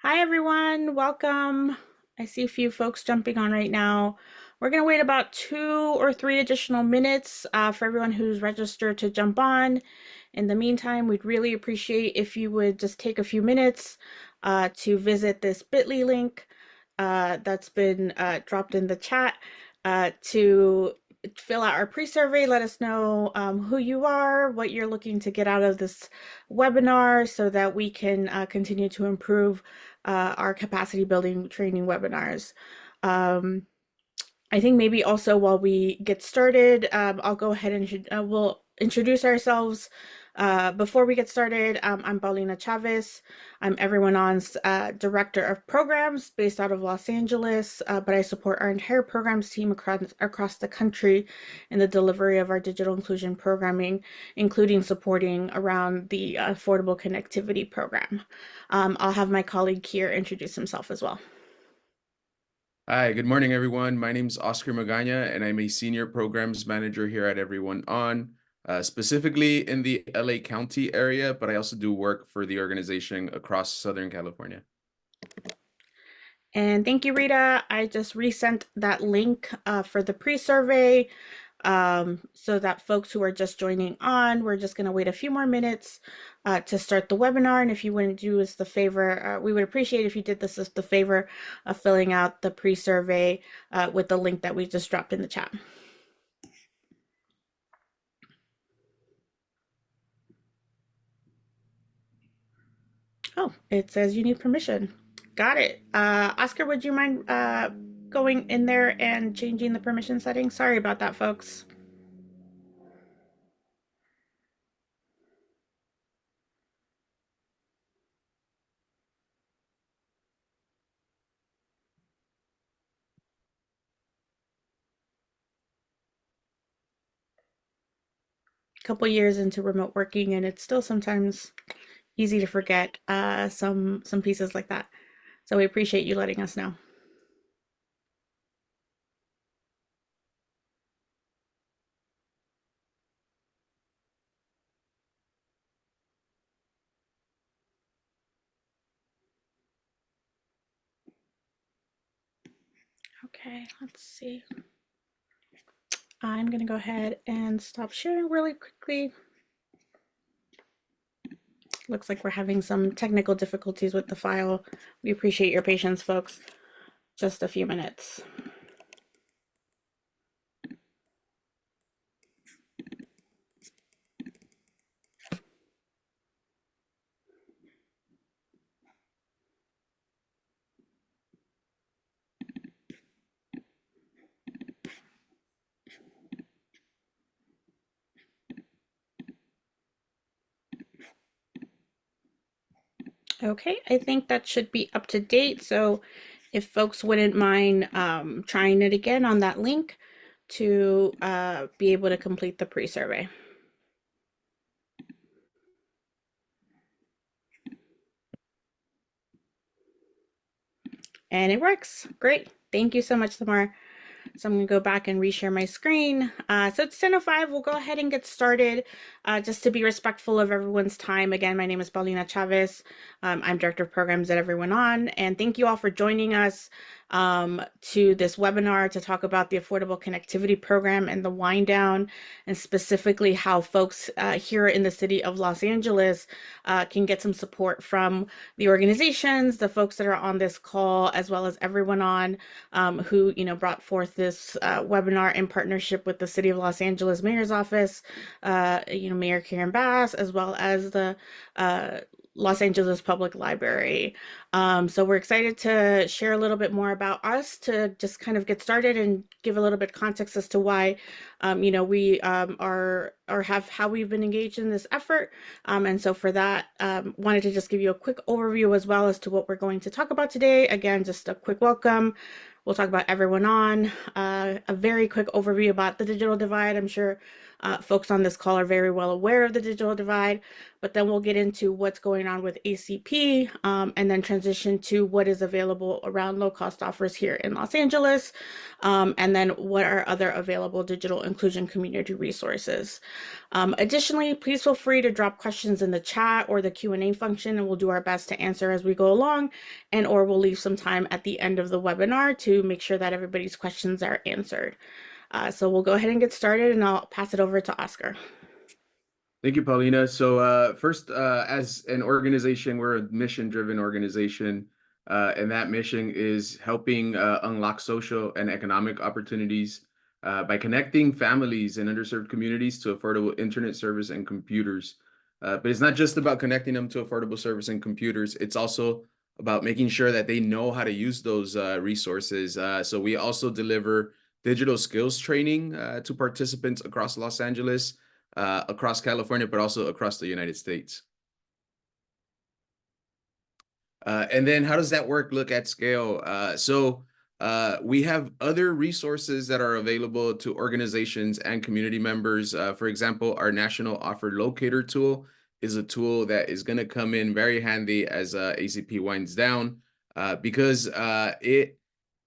Hi, everyone. Welcome. I see a few folks jumping on right now. We're going to wait about 2 or 3 additional minutes for everyone who's registered to jump on. In the meantime, we'd really appreciate if you would just take a few minutes to visit this bit.ly link that's been dropped in the chat to fill out our pre-survey. Let us know who you are, what you're looking to get out of this webinar so that we can continue to improve our capacity building training webinars. I think maybe also while we get started, I'll go ahead and we'll introduce ourselves. Before we get started, I'm Paulina Chavez. I'm Everyone On's Director of Programs based out of Los Angeles, but I support our entire programs team across the country in the delivery of our digital inclusion programming, including supporting around the Affordable Connectivity Program. I'll have my colleague here introduce himself as well. Hi, good morning, everyone. My name is Oscar Magana, and I'm a Senior Programs Manager here at Everyone On, specifically in the LA County area, but I also do work for the organization across Southern California. And thank you, Rita. I just resent that link for the pre-survey so that folks who are just joining on, we're just going to wait a few more minutes to start the webinar. And if you wouldn't do us the favor, we would appreciate if you did this as the favor of filling out the pre-survey with the link that we just dropped in the chat. Oh, it says you need permission. Got it. Oscar, would you mind going in there and changing the permission settings? Sorry about that, folks. Couple years into remote working, and it's still sometimes easy to forget some pieces like that. So we appreciate you letting us know. Okay, let's see. I'm gonna go ahead and stop sharing really quickly. Looks like we're having some technical difficulties with the file. We appreciate your patience, folks. Just a few minutes. Okay, I think that should be up to date. So if folks wouldn't mind trying it again on that link to be able to complete the pre-survey. And it works. Great. Thank you so much, Tamar. So I'm going to go back and reshare my screen. So it's 10:05. We'll go ahead and get started just to be respectful of everyone's time. Again, my name is Paulina Chavez. I'm Director of Programs at Everyone On. And thank you all for joining us to this webinar to talk about the Affordable Connectivity Program and the wind down, and specifically how folks here in the city of Los Angeles can get some support from the organizations, the folks that are on this call, as well as Everyone On who brought forth this webinar in partnership with the City of Los Angeles Mayor's Office, Mayor Karen Bass, as well as the Los Angeles Public Library. So we're excited to share a little bit more about us to just kind of get started and give a little bit of context as to why, we are or have how we've been engaged in this effort. And so for that, wanted to just give you a quick overview as well as to what we're going to talk about today. Again, just a quick welcome. We'll talk about Everyone On, a very quick overview about the digital divide. I'm sure Folks on this call are very well aware of the digital divide, but then we'll get into what's going on with ACP, and then transition to what is available around low-cost offers here in Los Angeles, and then what are other available digital inclusion community resources. Additionally, please feel free to drop questions in the chat or the Q&A function, and we'll do our best to answer as we go along, and or we'll leave some time at the end of the webinar to make sure that everybody's questions are answered. So we'll go ahead and get started, and I'll pass it over to Oscar. Thank you, Paulina. So first, as an organization, we're a mission-driven organization, and that mission is helping unlock social and economic opportunities by connecting families in underserved communities to affordable internet service and computers. But it's not just about connecting them to affordable service and computers. It's also about making sure that they know how to use those resources. So we also deliver digital skills training to participants across Los Angeles, across California, but also across the United States. And then how does that work look at scale? We have other resources that are available to organizations and community members. For example, our National Offer Locator tool is a tool that is going to come in very handy as ACP winds down, because it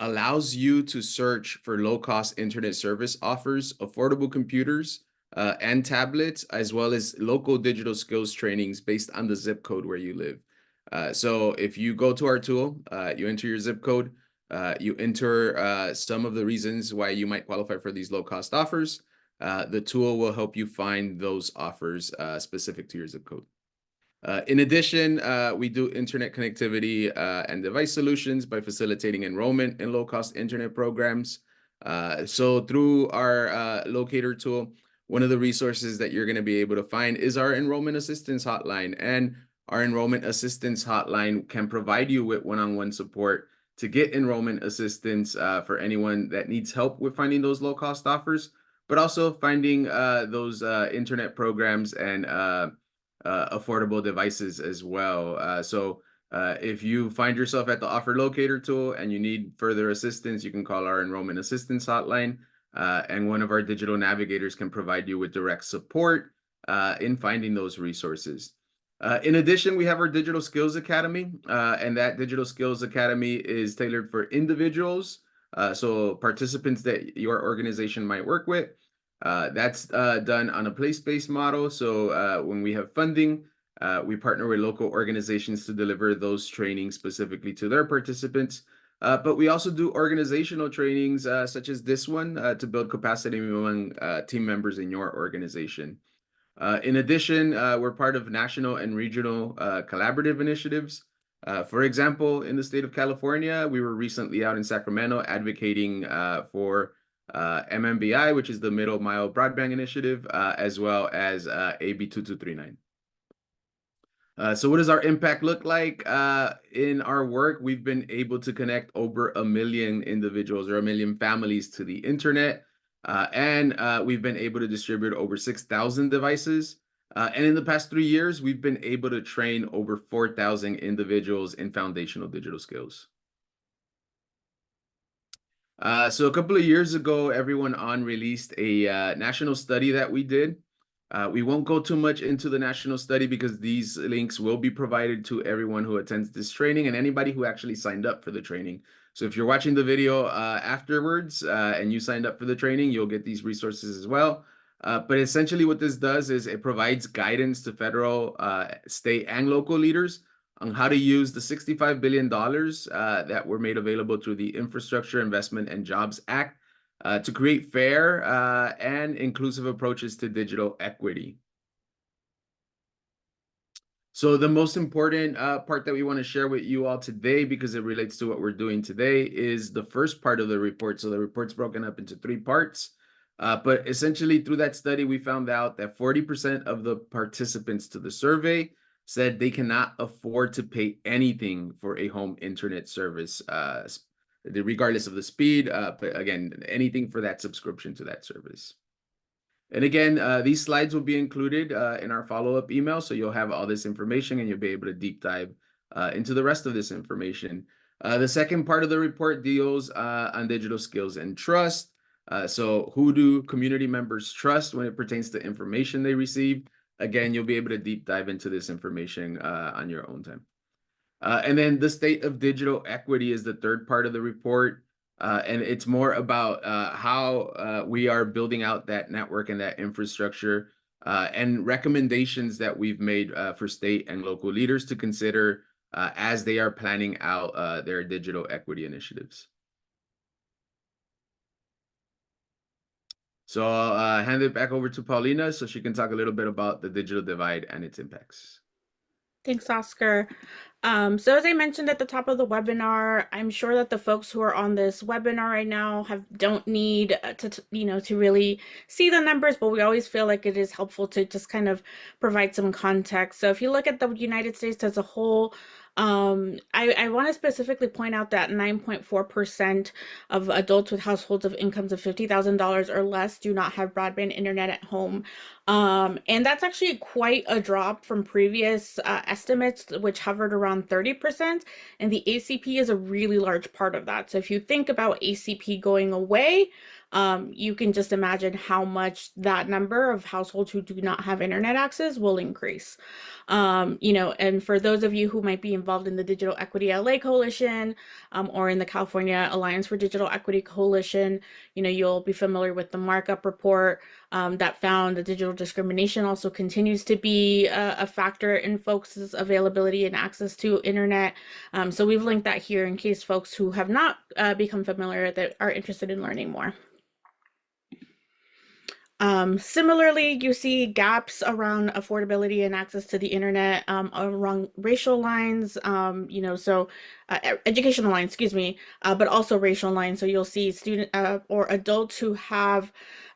allows you to search for low-cost internet service offers, affordable computers, and tablets, as well as local digital skills trainings based on the zip code where you live. So if you go to our tool, you enter your zip code, you enter some of the reasons why you might qualify for these low-cost offers. The tool will help you find those offers specific to your zip code. In addition, we do internet connectivity and device solutions by facilitating enrollment in low-cost internet programs. So through our locator tool, one of the resources that you're going to be able to find is our enrollment assistance hotline. And our enrollment assistance hotline can provide you with one-on-one support to get enrollment assistance for anyone that needs help with finding those low-cost offers, but also finding those internet programs and affordable devices as well. So if you find yourself at the offer locator tool and you need further assistance, you can call our enrollment assistance hotline, and one of our digital navigators can provide you with direct support in finding those resources. In addition, we have our Digital Skills Academy, and that Digital Skills Academy is tailored for individuals, so participants that your organization might work with. That's done on a place-based model. So when we have funding, we partner with local organizations to deliver those trainings specifically to their participants. But we also do organizational trainings such as this one to build capacity among team members in your organization. In addition, we're part of national and regional collaborative initiatives. For example, in the state of California, we were recently out in Sacramento advocating for MMBI, which is the Middle Mile Broadband Initiative, as well as AB 2239. So what does our impact look like? In our work, we've been able to connect over 1 million individuals or 1 million families to the internet, and we've been able to distribute over 6,000 devices. And in the past 3 years, we've been able to train over 4,000 individuals in foundational digital skills. So a couple of years ago, Everyone On released a national study that we did. We won't go too much into the national study because these links will be provided to everyone who attends this training and anybody who actually signed up for the training. So if you're watching the video afterwards and you signed up for the training, you'll get these resources as well. But essentially what this does is it provides guidance to federal, state, and local leaders on how to use the $65 billion that were made available through the Infrastructure Investment and Jobs Act to create fair and inclusive approaches to digital equity. So the most important part that we want to share with you all today, because it relates to what we're doing today, is the first part of the report. So the report's broken up into 3 parts. But essentially through that study, we found out that 40% of the participants to the survey said they cannot afford to pay anything for a home internet service, regardless of the speed, but again, anything for that subscription to that service. And again, these slides will be included in our follow-up email, so you'll have all this information and you'll be able to deep dive into the rest of this information. The second part of the report deals on digital skills and trust. So who do community members trust when it pertains to information they receive? Again, you'll be able to deep dive into this information on your own time. And then the state of digital equity is the third part of the report. And it's more about how we are building out that network and that infrastructure and recommendations that we've made for state and local leaders to consider as they are planning out their digital equity initiatives. So I'll hand it back over to Paulina so she can talk a little bit about the digital divide and its impacts. Thanks, Oscar. So as I mentioned at the top of the webinar, I'm sure that the folks who are on this webinar right now don't need to really see the numbers, but we always feel like it is helpful to just kind of provide some context. So if you look at the United States as a whole, I want to specifically point out that 9.4% of adults with households of incomes of $50,000 or less do not have broadband internet at home. And that's actually quite a drop from previous estimates, which hovered around 30%. And the ACP is a really large part of that. So if you think about ACP going away, you can just imagine how much that number of households who do not have internet access will increase. And for those of you who might be involved in the Digital Equity LA Coalition or in the California Alliance for Digital Equity Coalition, you'll be familiar with the markup report that found that digital discrimination also continues to be a factor in folks' availability and access to internet. So we've linked that here in case folks who have not become familiar that are interested in learning more. Similarly, you see gaps around affordability and access to the internet along racial lines, educational lines, excuse me, but also racial lines. So you'll see student or adults who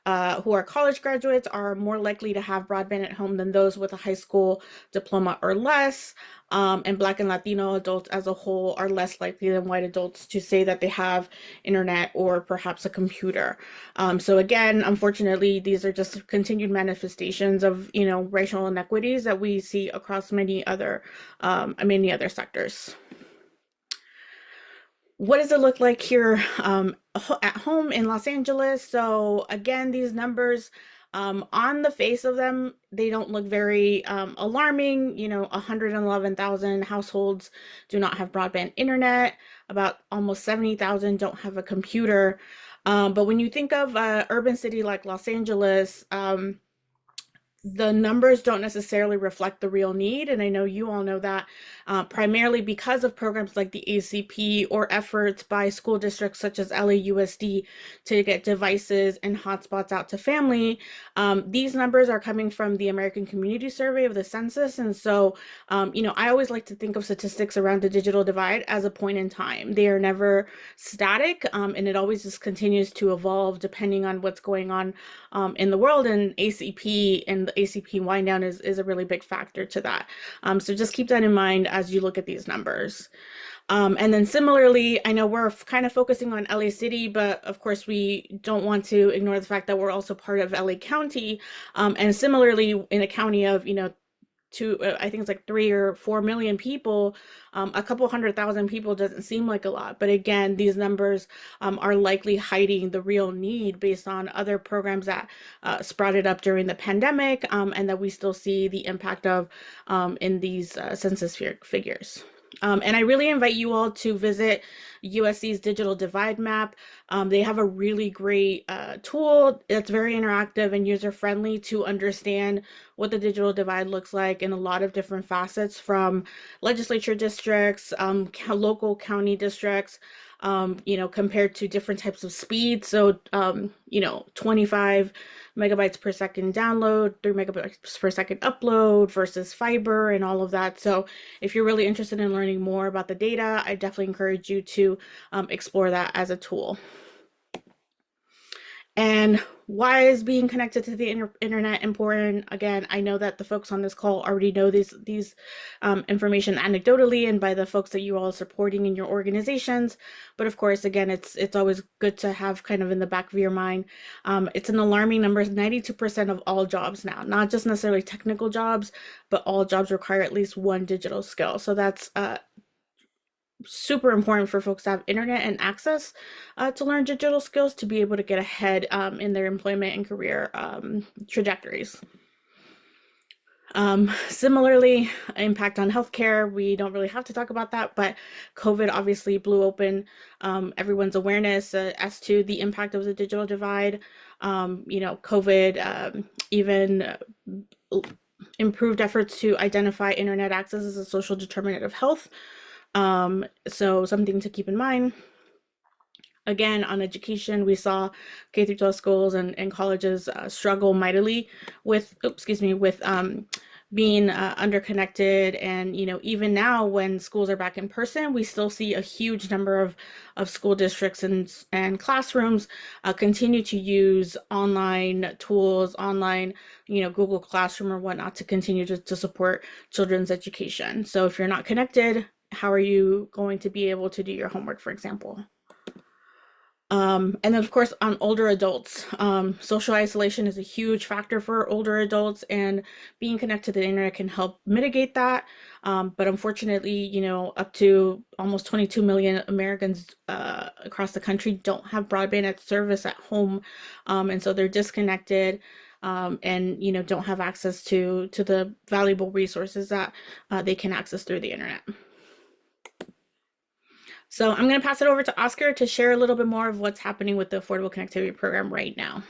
are college graduates are more likely to have broadband at home than those with a high school diploma or less. And Black and Latino adults as a whole are less likely than white adults to say that they have internet or perhaps a computer. So again, unfortunately, these are just continued manifestations of, racial inequities that we see across many other sectors. What does it look like here at home in Los Angeles? So again, these numbers on the face of them, they don't look very alarming. 111,000 households do not have broadband internet. About almost 70,000 don't have a computer. But when you think of an urban city like Los Angeles, the numbers don't necessarily reflect the real need. And I know you all know that primarily because of programs like the ACP or efforts by school districts such as LAUSD to get devices and hotspots out to family. These numbers are coming from the American Community Survey of the census. And so, I always like to think of statistics around the digital divide as a point in time. They are never static, and it always just continues to evolve depending on what's going on in the world. And ACP and the ACP wind down is a really big factor to that. So just keep that in mind as you look at these numbers. And then similarly, I know we're kind of focusing on LA City, but of course we don't want to ignore the fact that we're also part of LA County. And similarly, in a county of, I think it's like 3 or 4 million people, a couple 100,000 people doesn't seem like a lot. But again, these numbers are likely hiding the real need based on other programs that sprouted up during the pandemic and that we still see the impact of in these census figures. And I really invite you all to visit USC's Digital Divide Map. They have a really great tool that's very interactive and user-friendly to understand what the digital divide looks like in a lot of different facets, from legislature districts, local county districts, compared to different types of speed. So, 25 megabytes per second download, 3 megabytes per second upload versus fiber and all of that. So if you're really interested in learning more about the data, I definitely encourage you to explore that as a tool. And why is being connected to the internet important? Again, I know that the folks on this call already know these information anecdotally and by the folks that you all are supporting in your organizations. But of course, again, it's always good to have kind of in the back of your mind. It's an alarming number. 92% of all jobs now, not just necessarily technical jobs, but all jobs require at least one digital skill. So that's super important for folks to have internet and access to learn digital skills to be able to get ahead in their employment and career trajectories. Similarly, impact on healthcare. We don't really have to talk about that, but COVID obviously blew open everyone's awareness as to the impact of the digital divide. COVID even improved efforts to identify internet access as a social determinant of health. So something to keep in mind. Again, on education, we saw K through 12 schools and colleges struggle mightily with, being underconnected. And, even now when schools are back in person, we still see a huge number of school districts and classrooms continue to use online tools, online, Google Classroom or whatnot to continue to support children's education. So if you're not connected, how are you going to be able to do your homework, for example? And then, of course, on older adults, social isolation is a huge factor for older adults, and being connected to the internet can help mitigate that. But unfortunately, up to almost 22 million Americans across the country don't have broadband service at home, and so they're disconnected. And don't have access to the valuable resources that they can access through the internet. So I'm going to pass it over to Oscar to share a little bit more of what's happening with the Affordable Connectivity Program right now.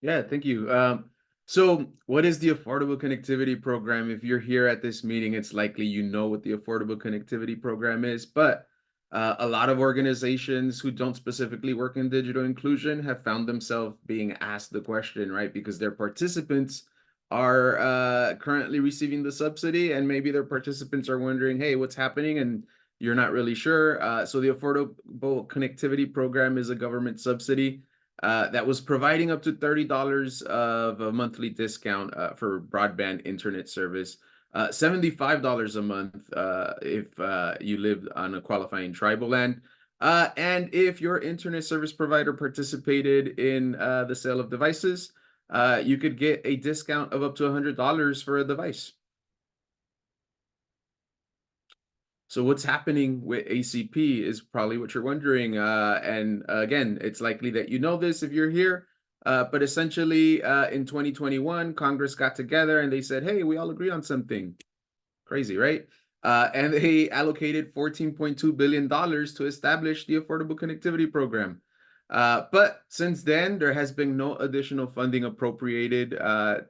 Yeah, thank you. So what is the Affordable Connectivity Program? If you're here at this meeting, it's likely you know what the Affordable Connectivity Program is, but a lot of organizations who don't specifically work in digital inclusion have found themselves being asked the question, right? Because their participants are currently receiving the subsidy, and maybe their participants are wondering, hey, what's happening? And you're not really sure. So the Affordable Connectivity Program is a government subsidy that was providing up to $30 of a monthly discount for broadband internet service, $75 a month if you live on a qualifying tribal land. And if your internet service provider participated in the sale of devices, you could get a discount of up to $100 for a device. So what's happening with ACP is probably what you're wondering. And again, it's likely that you know this if you're here. But essentially, in 2021, Congress got together and they said, hey, we all agree on something. Crazy, right? And they allocated $14.2 billion to establish the Affordable Connectivity Program. But since then, there has been no additional funding appropriated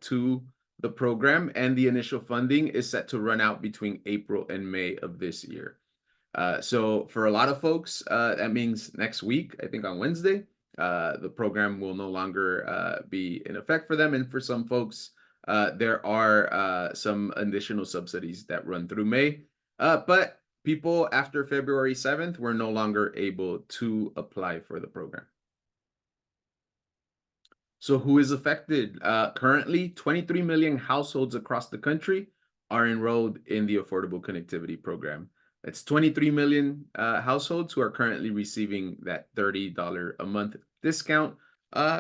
to the program, and the initial funding is set to run out between April and May of this year. So for a lot of folks, that means next week, I think on Wednesday, the program will no longer be in effect for them. And for some folks, there are some additional subsidies that run through May. But people after February 7th were no longer able to apply for the program. So who is affected? Currently, 23 million households across the country are enrolled in the Affordable Connectivity Program. That's 23 million households who are currently receiving that $30 a month discount,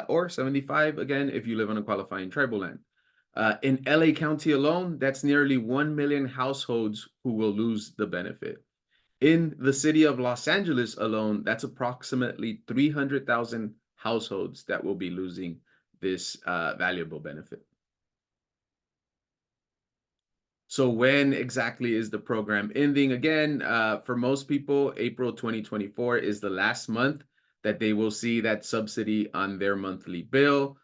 or 75 again if you live on a qualifying tribal land. In LA County alone, that's nearly 1 million households who will lose the benefit. In the city of Los Angeles alone, that's approximately 300,000 households that will be losing this valuable benefit. So when exactly is the program ending? Again, for most people, April 2024 is the last month that they will see that subsidy on their monthly bill.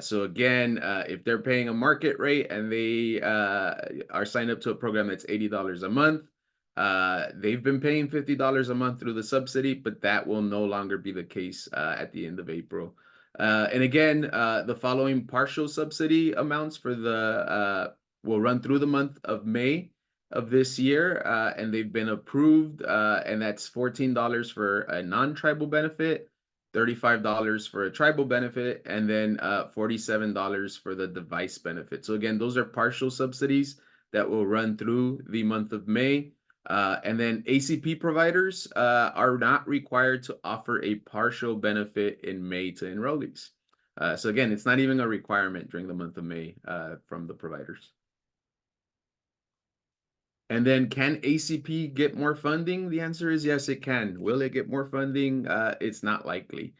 So again, if they're paying a market rate and they are signed up to a program that's $80 a month, they've been paying $50 a month through the subsidy, but that will no longer be the case at the end of April. And again, the following partial subsidy amounts for the will run through the month of May of this year, and they've been approved, and that's $14 for a non-tribal benefit, $35 for a tribal benefit, and then $47 for the device benefit. So again, those are partial subsidies that will run through the month of May. And then ACP providers are not required to offer a partial benefit in May to enrollees. So again, it's not even a requirement during the month of May from the providers. And then can ACP get more funding? The answer is yes, it can. Will it get more funding? It's not likely.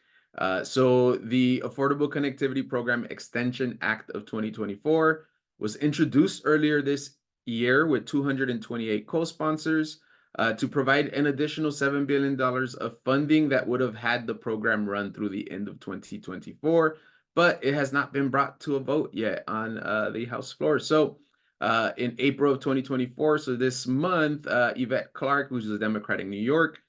So the Affordable Connectivity Program Extension Act of 2024 was introduced earlier this year with 228 co-sponsors to provide an additional $7 billion of funding that would have had the program run through the end of 2024, but it has not been brought to a vote yet on the House floor. So in April of 2024. So this month, Yvette Clarke, who's a Democrat in New York,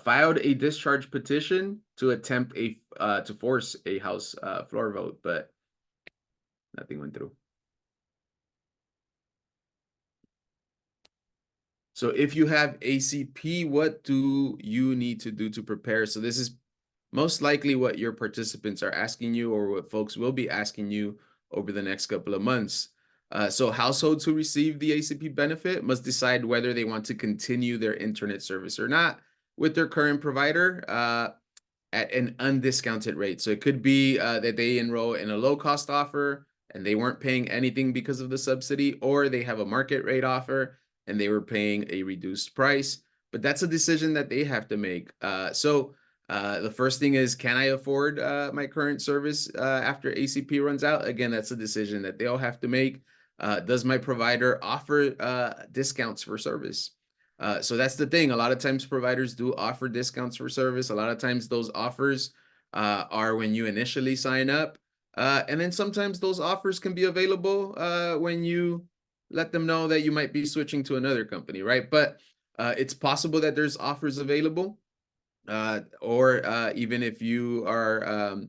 filed a discharge petition to attempt to force a House floor vote, but nothing went through. So if you have ACP, what do you need to do to prepare? So this is most likely what your participants are asking you, or what folks will be asking you over the next couple of months. So households who receive the ACP benefit must decide whether they want to continue their internet service or not with their current provider at an undiscounted rate. So it could be that they enroll in a low cost offer and they weren't paying anything because of the subsidy, or they have a market rate offer and they were paying a reduced price. But that's a decision that they have to make. The first thing is, can I afford my current service after ACP runs out? Again, that's a decision that they'll have to make. Does my provider offer discounts for service? So that's the thing. A lot of times providers do offer discounts for service. A lot of times those offers are when you initially sign up. And then sometimes those offers can be available when you let them know that you might be switching to another company, right? But it's possible that there's offers available. Or even if you are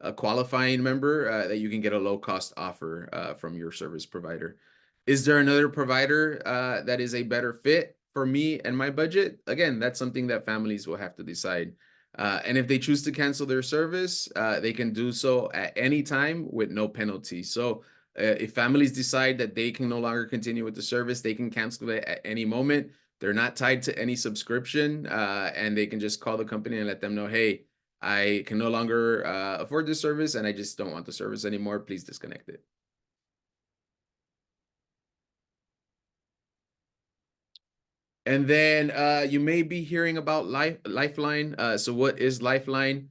a qualifying member, that you can get a low cost offer from your service provider. Is there another provider that is a better fit for me and my budget? Again, that's something that families will have to decide. And if they choose to cancel their service, they can do so at any time with no penalty. So if families decide that they can no longer continue with the service, they can cancel it at any moment. They're not tied to any subscription, and they can just call the company and let them know, hey, I can no longer afford this service and I just don't want the service anymore. Please disconnect it. And then you may be hearing about Lifeline. So what is Lifeline?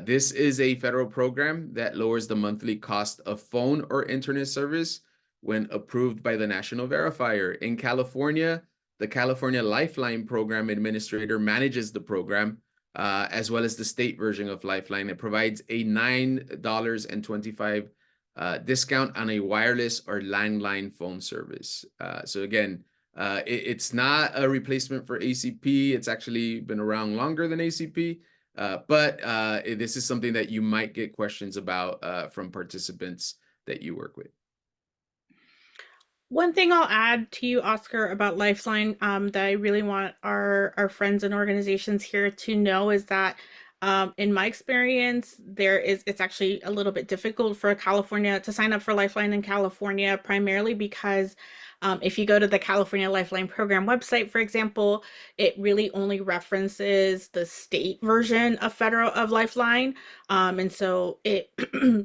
This is a federal program that lowers the monthly cost of phone or internet service when approved by the National Verifier. In California, the California Lifeline Program Administrator manages the program, as well as the state version of Lifeline. It provides a $9.25 discount on a wireless or landline phone service. So again, it's not a replacement for ACP. It's actually been around longer than ACP, but this is something that you might get questions about from participants that you work with. One thing I'll add to you, Oscar, about Lifeline, that I really want our friends and organizations here to know is that in my experience, it's actually a little bit difficult for California to sign up for Lifeline in California, primarily because if you go to the California Lifeline Program website, for example, it really only references the state version of Lifeline. And so it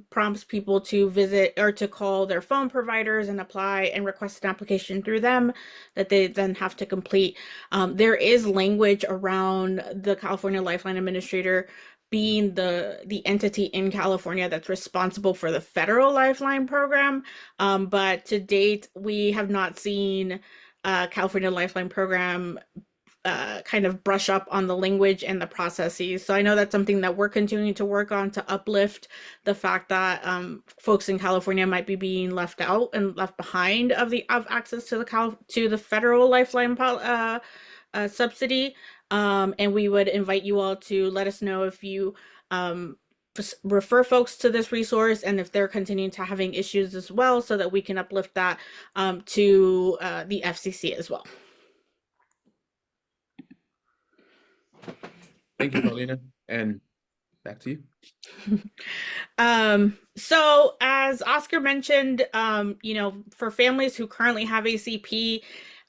prompts people to visit or to call their phone providers and apply and request an application through them that they then have to complete. There is language around the California Lifeline Administrator being the entity in California that's responsible for the federal Lifeline program. But to date, we have not seen California Lifeline program kind of brush up on the language and the processes. So I know that's something that we're continuing to work on to uplift the fact that folks in California might be being left out and left behind of access to the federal Lifeline subsidy. And we would invite you all to let us know if you refer folks to this resource and if they're continuing to having issues as well, so that we can uplift that to the FCC as well. Thank you, Paulina. And back to you. So as Oscar mentioned, for families who currently have ACP,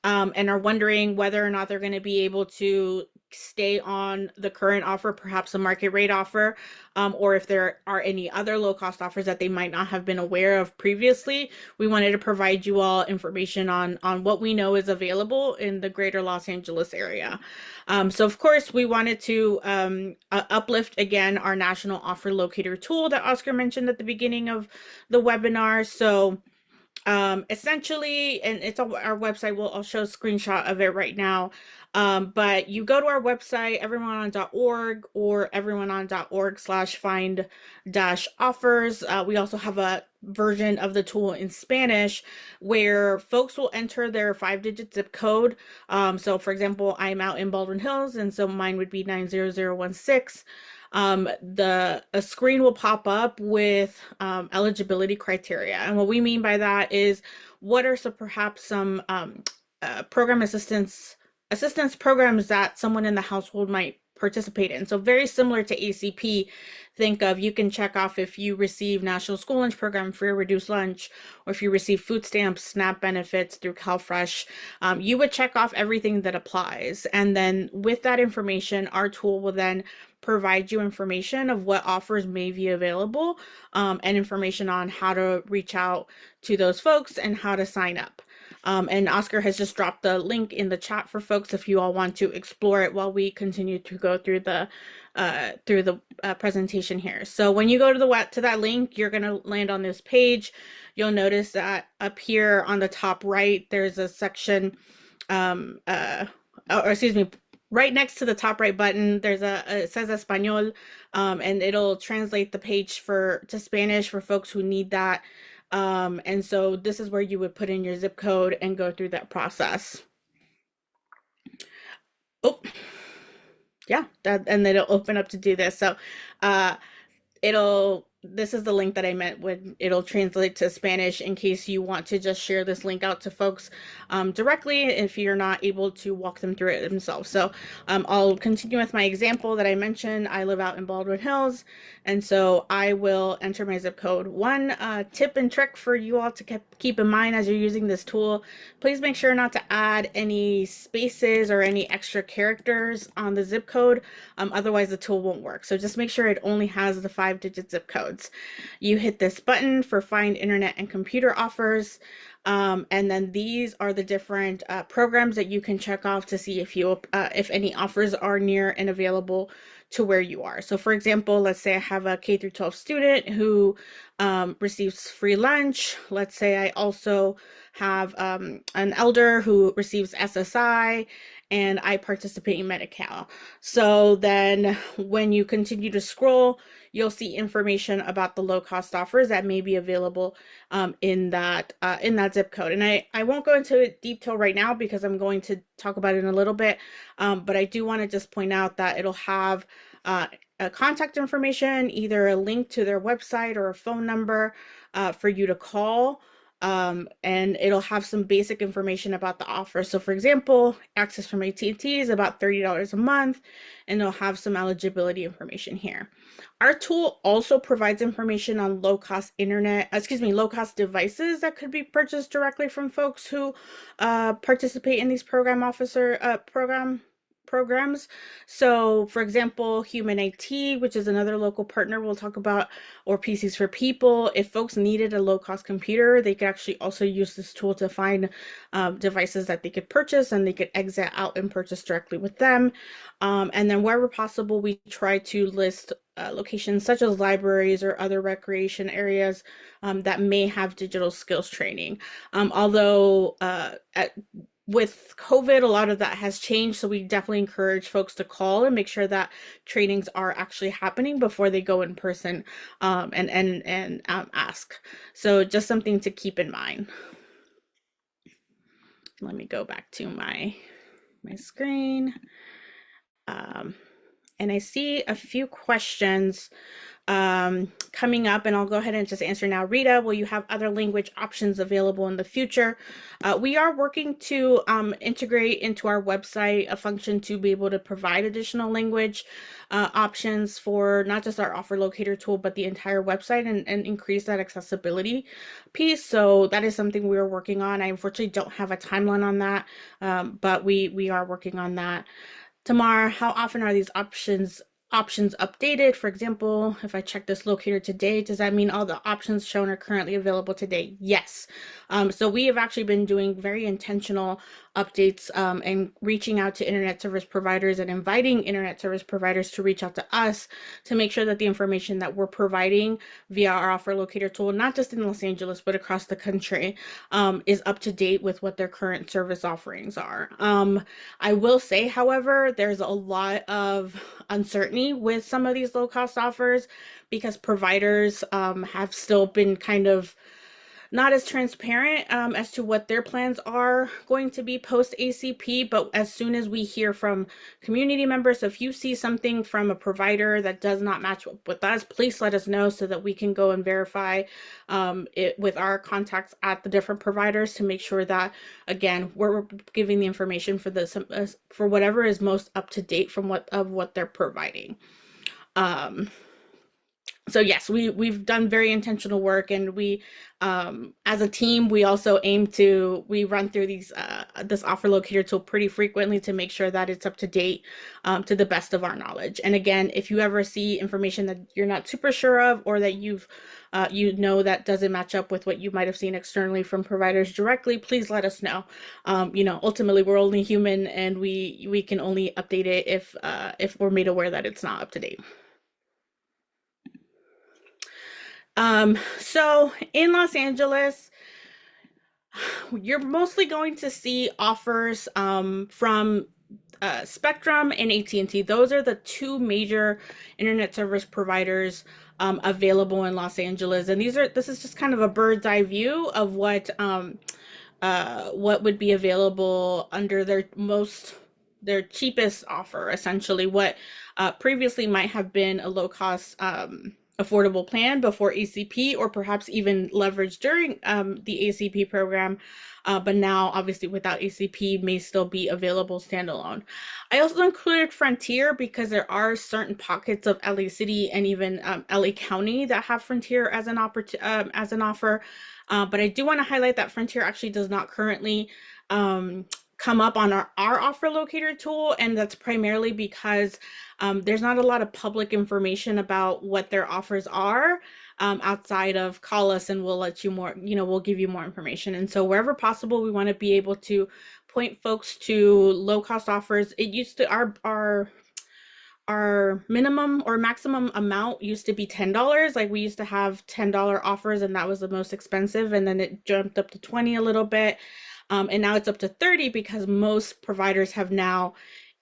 and are wondering whether or not they're going to be able to stay on the current offer, perhaps a market rate offer, or if there are any other low cost offers that they might not have been aware of previously. We wanted to provide you all information on what we know is available in the greater Los Angeles area. So of course, we wanted to uplift again our national offer locator tool that Oscar mentioned at the beginning of the webinar. So essentially, and it's on our website. I'll show a screenshot of it right now. But you go to our website, everyoneon.org or everyoneon.org/find dash offers. We also have a version of the tool in Spanish where folks will enter their 5-digit zip code. So for example, I'm out in Baldwin Hills, and so mine would be 90016. A screen will pop up with eligibility criteria. And what we mean by that is what are perhaps some program assistance programs that someone in the household might participate in. So very similar to ACP, think of, you can check off if you receive National School Lunch Program, free or reduced lunch, or if you receive food stamps, SNAP benefits through CalFresh. You would check off everything that applies. And then with that information, our tool will then provide you information of what offers may be available, and information on how to reach out to those folks and how to sign up. And Oscar has just dropped the link in the chat for folks if you all want to explore it while we continue to go through the presentation here. So when you go to that link, you're going to land on this page. You'll notice that up here on the top right, there's a section, or excuse me, right next to the top right button, there's it says Espanol, and it'll translate the page to Spanish for folks who need that. And so this is where you would put in your zip code and go through that process. Oh, yeah, and then it'll open up to do this. So, this is the link that I meant when it'll translate to Spanish in case you want to just share this link out to folks directly if you're not able to walk them through it themselves. So I'll continue with my example that I mentioned. I live out in Baldwin Hills, and so I will enter my zip code. One tip and trick for you all to keep in mind as you're using this tool, please make sure not to add any spaces or any extra characters on the zip code. Otherwise the tool won't work. So just make sure it only has the 5-digit zip code. You hit this button for find internet and computer offers. And then these are the different programs that you can check off to see if any offers are near and available to where you are. So for example, let's say I have a K through 12 student who receives free lunch. Let's say I also have an elder who receives SSI, and I participate in Medi-Cal. So then when you continue to scroll, you'll see information about the low cost offers that may be available in that zip code. And I won't go into detail right now because I'm going to talk about it in a little bit. But I do want to just point out that it'll have a contact information, either a link to their website or a phone number for you to call. And it'll have some basic information about the offer. So for example, access from AT&T is about $30 a month, and it'll have some eligibility information here. Our tool also provides information on low-cost devices that could be purchased directly from folks who participate in these programs. So for example, Human IT, which is another local partner we'll talk about, or PCs for People, if folks needed a low-cost computer, they could actually also use this tool to find devices that they could purchase, and they could exit out and purchase directly with them. And then wherever possible, we try to list locations such as libraries or other recreation areas that may have digital skills training. Although with COVID, a lot of that has changed, so we definitely encourage folks to call and make sure that trainings are actually happening before they go in person and ask. So just something to keep in mind. Let me go back to my screen. And I see a few questions coming up, and I'll go ahead and just answer now. Rita, will you have other language options available in the future? We are working to integrate into our website a function to be able to provide additional language options for not just our offer locator tool, but the entire website, and increase that accessibility piece. So that is something we are working on. I unfortunately don't have a timeline on that, but we are working on that. Tamar, how often are these options updated? For example, if I check this locator today, does that mean all the options shown are currently available today? Yes. So we have actually been doing very intentional updates and reaching out to internet service providers and inviting internet service providers to reach out to us to make sure that the information that we're providing via our offer locator tool, not just in Los Angeles, but across the country, is up to date with what their current service offerings are. I will say, however, there's a lot of uncertainty with some of these low cost offers because providers have still been kind of not as transparent as to what their plans are going to be post ACP. But as soon as we hear from community members, if you see something from a provider that does not match with us, please let us know so that we can go and verify it with our contacts at the different providers to make sure that, again, we're giving the information for this for whatever is most up to date from what they're providing. So yes, we've done very intentional work, and we as a team, we also aim to run through this offer locator tool pretty frequently to make sure that it's up to date to the best of our knowledge. And again, if you ever see information that you're not super sure of, or that that doesn't match up with what you might have seen externally from providers directly, please let us know. Ultimately, we're only human, and we can only update it if we're made aware that it's not up to date. So in Los Angeles, you're mostly going to see offers from Spectrum and AT&T. Those are the two major internet service providers available in Los Angeles. And this is just kind of a bird's eye view of what would be available under their cheapest offer, essentially what previously might have been a low cost affordable plan before ACP, or perhaps even leveraged during the ACP program, but now obviously without ACP may still be available standalone. I also included Frontier because there are certain pockets of LA City and even LA County that have Frontier as an offer. But I do want to highlight that Frontier actually does not currently come up on our offer locator tool, and that's primarily because there's not a lot of public information about what their offers are outside of call us and we'll let you more, we'll give you more information. And so wherever possible, we want to be able to point folks to low cost offers. It used to our minimum or maximum amount used to be $10. Like we used to have $10 offers, and that was the most expensive, and then it jumped up to 20 a little bit. And now it's up to 30 because most providers have now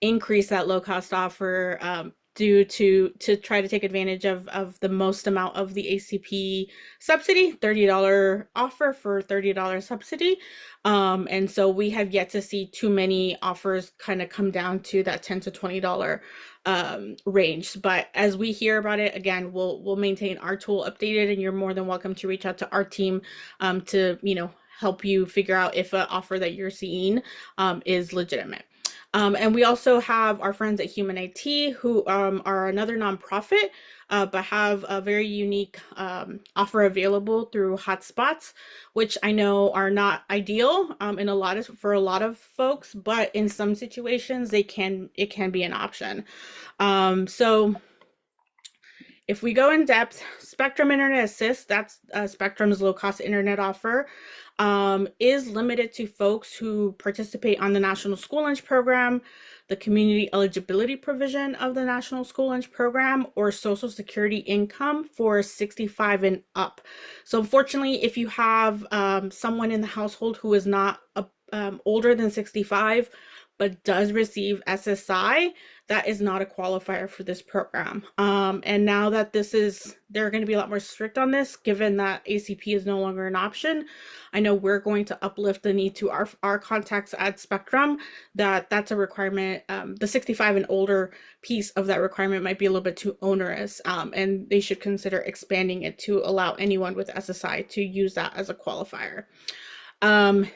increased that low cost offer due to try to take advantage of the most amount of the ACP subsidy, $30 offer for $30 subsidy. And so we have yet to see too many offers kind of come down to that $10 to $20 range. But as we hear about it, again, we'll maintain our tool updated, and you're more than welcome to reach out to our team to help you figure out if an offer that you're seeing is legitimate. And we also have our friends at Human IT, who are another nonprofit, but have a very unique offer available through hotspots, which I know are not ideal for a lot of folks, but in some situations it can be an option. So if we go in depth, Spectrum Internet Assist, that's Spectrum's low-cost internet offer, is limited to folks who participate on the National School Lunch Program, the Community Eligibility Provision of the National School Lunch Program, or Social Security income for 65 and up. So unfortunately, if you have someone in the household who is not older than 65, but does receive SSI, that is not a qualifier for this program. And now that they're going to be a lot more strict on this, given that ACP is no longer an option. I know we're going to uplift the need to our contacts at Spectrum, that's a requirement. The 65 and older piece of that requirement might be a little bit too onerous, and they should consider expanding it to allow anyone with SSI to use that as a qualifier. Um,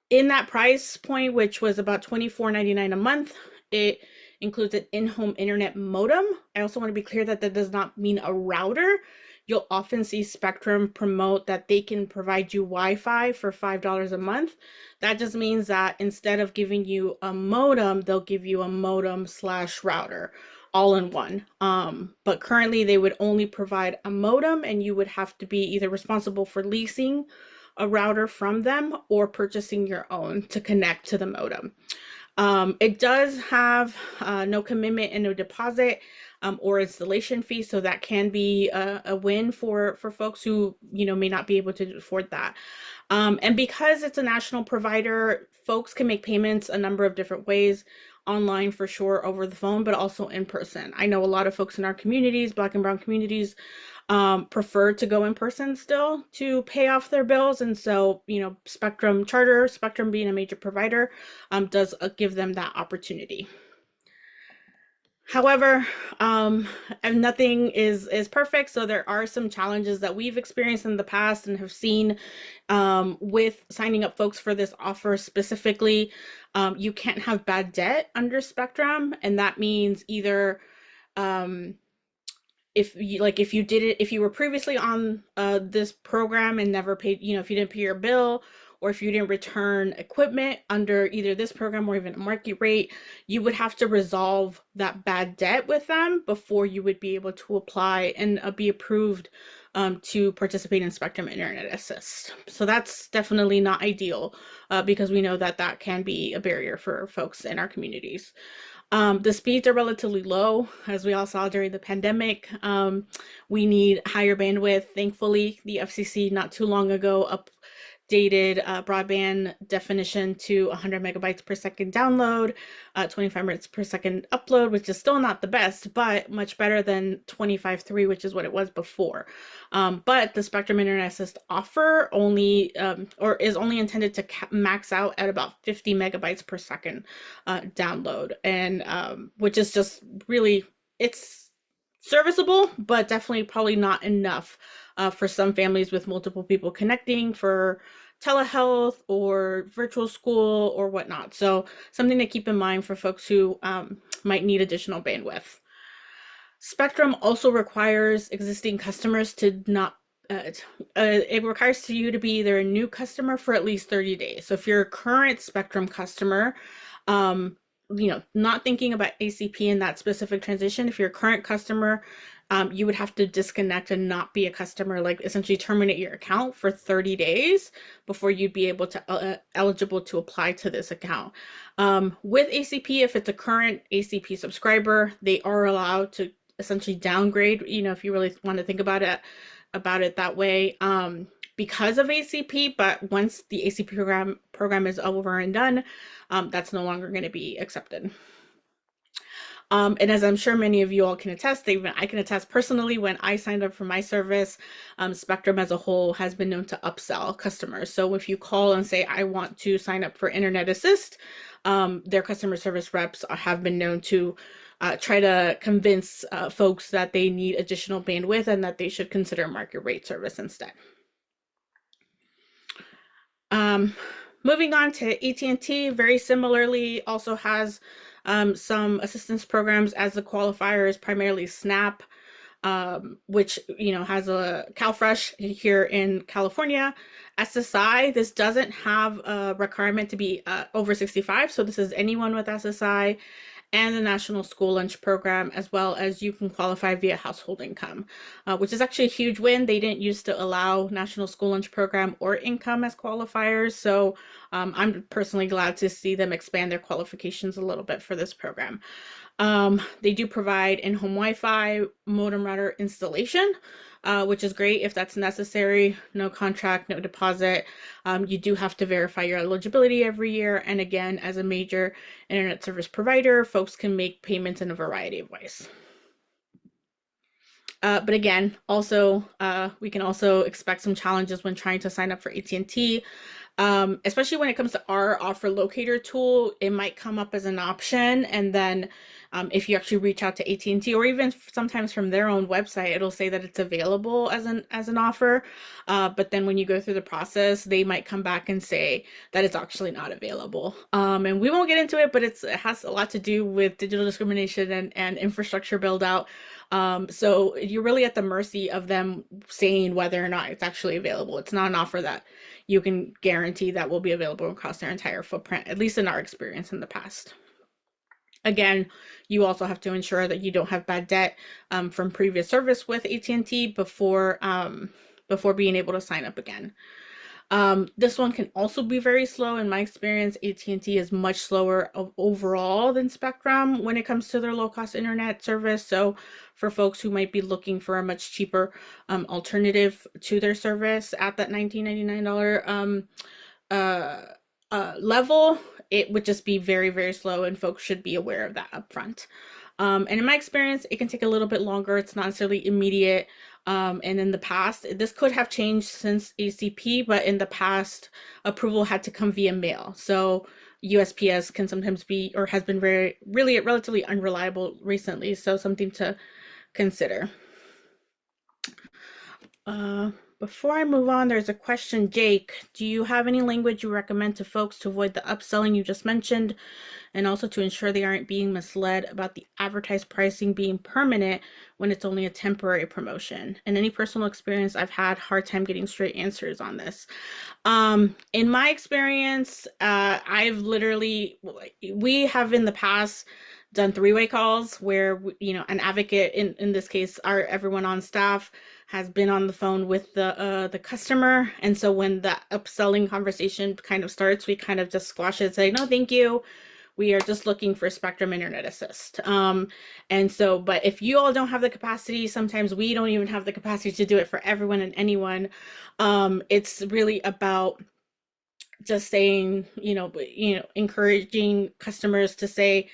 in that price point, which was about $24.99 a month, it includes an in-home internet modem. I also want to be clear that that does not mean a router. You'll often see Spectrum promote that they can provide you Wi-Fi for $5 a month. That just means that instead of giving you a modem, they'll give you a modem slash router all in one. But currently they would only provide a modem, and you would have to be either responsible for leasing a router from them or purchasing your own to connect to the modem. It does have no commitment and no deposit or installation fee, so that can be a win for folks who may not be able to afford that. And because it's a national provider, folks can make payments a number of different ways. Online for sure, over the phone, but also in person. I know a lot of folks in our communities, Black and Brown communities, prefer to go in person still to pay off their bills. And so, Spectrum Charter, Spectrum being a major provider, does give them that opportunity. However, and nothing is perfect, so there are some challenges that we've experienced in the past and have seen with signing up folks for this offer specifically. You can't have bad debt under Spectrum, and that means either if you were previously on this program and never paid, if you didn't pay your bill, or if you didn't return equipment under either this program or even a market rate, you would have to resolve that bad debt with them before you would be able to apply and be approved to participate in Spectrum Internet Assist. So that's definitely not ideal because we know that that can be a barrier for folks in our communities. The speeds are relatively low, as we all saw during the pandemic. We need higher bandwidth. Thankfully, the FCC not too long ago updated broadband definition to 100 megabytes per second download, 25 minutes per second upload, which is still not the best, but much better than 25.3, which is what it was before. But the Spectrum Internet Assist offer is only intended to max out at about 50 megabytes per second download, and which is just really, it's serviceable, but definitely probably not enough for some families with multiple people connecting for telehealth or virtual school or whatnot. So something to keep in mind for folks who might need additional bandwidth. Spectrum also requires existing customers to not it requires you to be either a new customer for at least 30 days. So if you're a current Spectrum customer, not thinking about ACP in that specific transition, if you're a current customer, you would have to disconnect and not be a customer, like essentially terminate your account for 30 days before you'd be able to eligible to apply to this account. With ACP, if it's a current ACP subscriber, they are allowed to essentially downgrade, if you really want to think about it that way, because of ACP. But once the ACP program is over and done, that's no longer going to be accepted. And as I'm sure many of you all can attest, even I can attest personally, when I signed up for my service, Spectrum as a whole has been known to upsell customers. So if you call and say, I want to sign up for Internet Assist, their customer service reps have been known to try to convince folks that they need additional bandwidth and that they should consider market rate service instead. Moving on to AT&T, very similarly also has some assistance programs as the qualifiers, primarily SNAP, which has a CalFresh here in California. SSI, this doesn't have a requirement to be over 65, so this is anyone with SSI, and the National School Lunch Program, as well as you can qualify via household income, which is actually a huge win. They didn't used to allow National School Lunch Program or income as qualifiers, so I'm personally glad to see them expand their qualifications a little bit for this program. They do provide in-home Wi-Fi modem router installation, which is great if that's necessary. No contract, no deposit. You do have to verify your eligibility every year. And again, as a major internet service provider, folks can make payments in a variety of ways. But again, also we can also expect some challenges when trying to sign up for AT&T. Especially when it comes to our offer locator tool, it might come up as an option, and then if you actually reach out to AT&T or even sometimes from their own website, it'll say that it's available as an offer. But then when you go through the process, they might come back and say that it's actually not available. And we won't get into it, but it has a lot to do with digital discrimination and infrastructure build out. So you're really at the mercy of them saying whether or not it's actually available. It's not an offer that you can guarantee that will be available across their entire footprint, at least in our experience in the past. Again, you also have to ensure that you don't have bad debt from previous service with AT&T before being able to sign up again. This one can also be very slow. In my experience, AT&T is much slower overall than Spectrum when it comes to their low-cost internet service. So for folks who might be looking for a much cheaper alternative to their service at that $19.99 level, it would just be very, very slow, and folks should be aware of that upfront. And in my experience, it can take a little bit longer. It's not necessarily immediate. And in the past, this could have changed since ACP, but in the past, approval had to come via mail. So USPS can sometimes be, or has been really relatively unreliable recently. So something to consider. Before I move on, there's a question, Jake. Do you have any language you recommend to folks to avoid the upselling you just mentioned, and also to ensure they aren't being misled about the advertised pricing being permanent when it's only a temporary promotion? In any personal experience, I've had a hard time getting straight answers on this. In my experience, we have in the past done three-way calls where, an advocate, in this case, everyone on staff has been on the phone with the customer. And so when the upselling conversation kind of starts, we kind of just squash it, say, no, thank you. We are just looking for Spectrum Internet Assist. And so, but if you all don't have the capacity, sometimes we don't even have the capacity to do it for everyone and anyone. It's really about just saying, encouraging customers to say,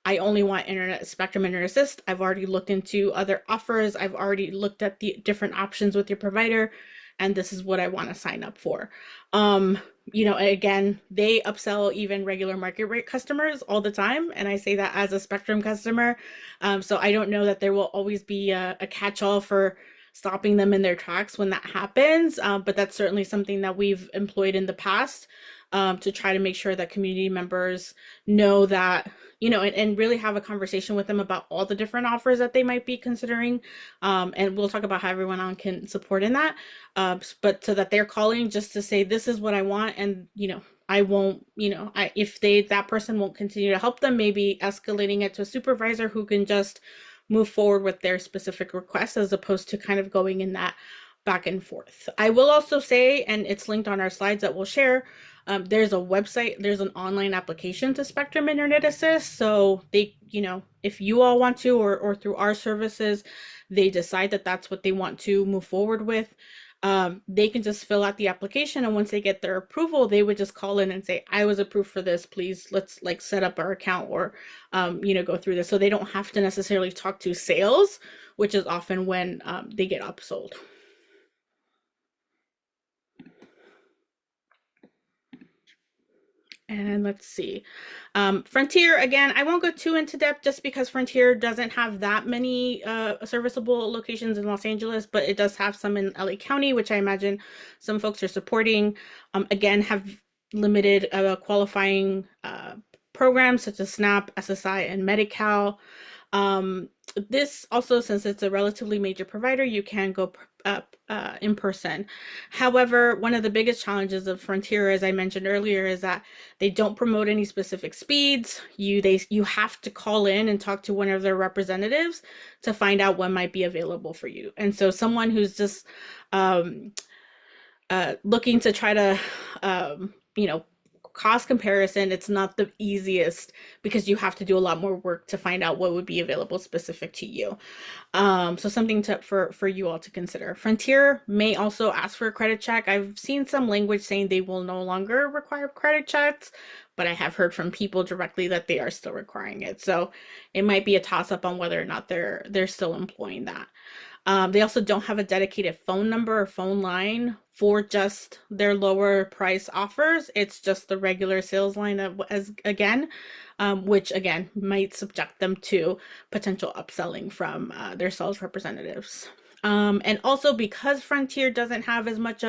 I only want Spectrum Internet Assist. I've already looked into other offers. I've already looked at the different options with your provider, and this is what I want to sign up for. Again, they upsell even regular market rate customers all the time, and I say that as a Spectrum customer. So I don't know that there will always be a catch-all for stopping them in their tracks when that happens, but that's certainly something that we've employed in the past to try to make sure that community members know that, and really have a conversation with them about all the different offers that they might be considering. And we'll talk about how everyone on can support in that. But so that they're calling just to say, this is what I want. And, I won't, if that person won't continue to help them, maybe escalating it to a supervisor who can just move forward with their specific requests as opposed to kind of going in that back and forth. I will also say, and it's linked on our slides that we'll share, there's a website, there's an online application to Spectrum Internet Assist. So they, if you all want to, or through our services, they decide that that's what they want to move forward with, they can just fill out the application. And once they get their approval, they would just call in and say, I was approved for this, please, let's set up our account or, go through this. So they don't have to necessarily talk to sales, which is often when they get upsold. And let's see. Frontier, again, I won't go too into depth just because Frontier doesn't have that many serviceable locations in Los Angeles, but it does have some in LA County, which I imagine some folks are supporting. Again, have limited qualifying programs such as SNAP, SSI, and Medi-Cal. This also, since it's a relatively major provider, you can go in person. However, one of the biggest challenges of Frontier, as I mentioned earlier, is that they don't promote any specific speeds. You have to call in and talk to one of their representatives to find out what might be available for you. And so someone who's just looking to try to cost comparison, it's not the easiest because you have to do a lot more work to find out what would be available specific to you. So something to for you all to consider. Frontier may also ask for a credit check. I've seen some language saying they will no longer require credit checks, but I have heard from people directly that they are still requiring it. So it might be a toss up on whether or not they're still employing that. They also don't have a dedicated phone number or phone line for just their lower price offers. It's just the regular sales line as again, which again might subject them to potential upselling from their sales representatives. And also because Frontier doesn't have as much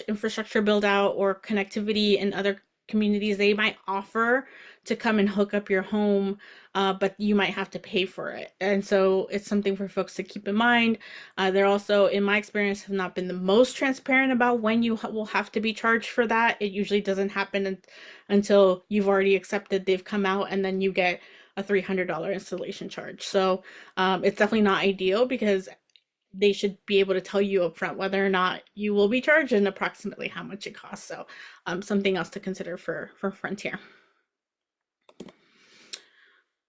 infrastructure build out or connectivity in other communities, they might offer to come and hook up your home, but you might have to pay for it. And so it's something for folks to keep in mind. They're also, in my experience, have not been the most transparent about when you will have to be charged for that. It usually doesn't happen until you've already accepted they've come out, and then you get a $300 installation charge. So it's definitely not ideal because they should be able to tell you upfront whether or not you will be charged and approximately how much it costs. So something else to consider for Frontier.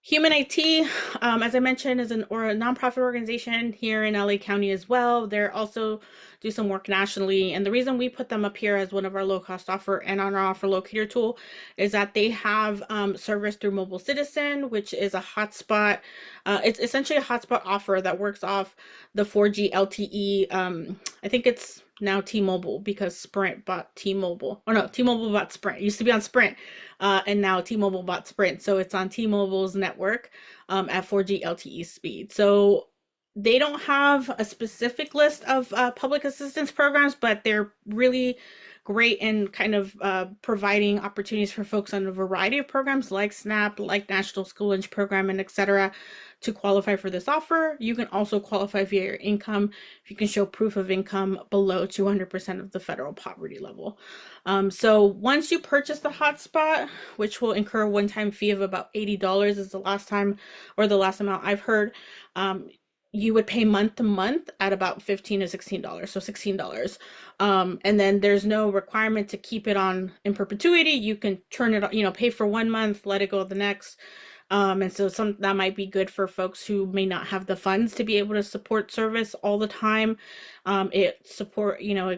Human IT, as I mentioned, is a nonprofit organization here in LA County as well. They're also do some work nationally. And the reason we put them up here as one of our low-cost offer and on our offer locator tool is that they have service through Mobile Citizen, which is a hotspot. It's essentially a hotspot offer that works off the 4G LTE. I think it's now T-Mobile because Sprint bought T-Mobile. Oh no, T-Mobile bought Sprint. It used to be on Sprint. And now T-Mobile bought Sprint, so it's on T-Mobile's network at 4G LTE speed. So they don't have a specific list of public assistance programs, but they're really great in kind of providing opportunities for folks on a variety of programs like SNAP, like National School Lunch Program, and etc. to qualify for this offer. You can also qualify via your income if you can show proof of income below 200% of the federal poverty level. So once you purchase the hotspot, which will incur a one-time fee of about $80 is the last time or the last amount I've heard, you would pay month to month at about $15 to $16, so $16. And then there's no requirement to keep it on in perpetuity. You can turn it, pay for 1 month, let it go the next. And so that might be good for folks who may not have the funds to be able to support service all the time. It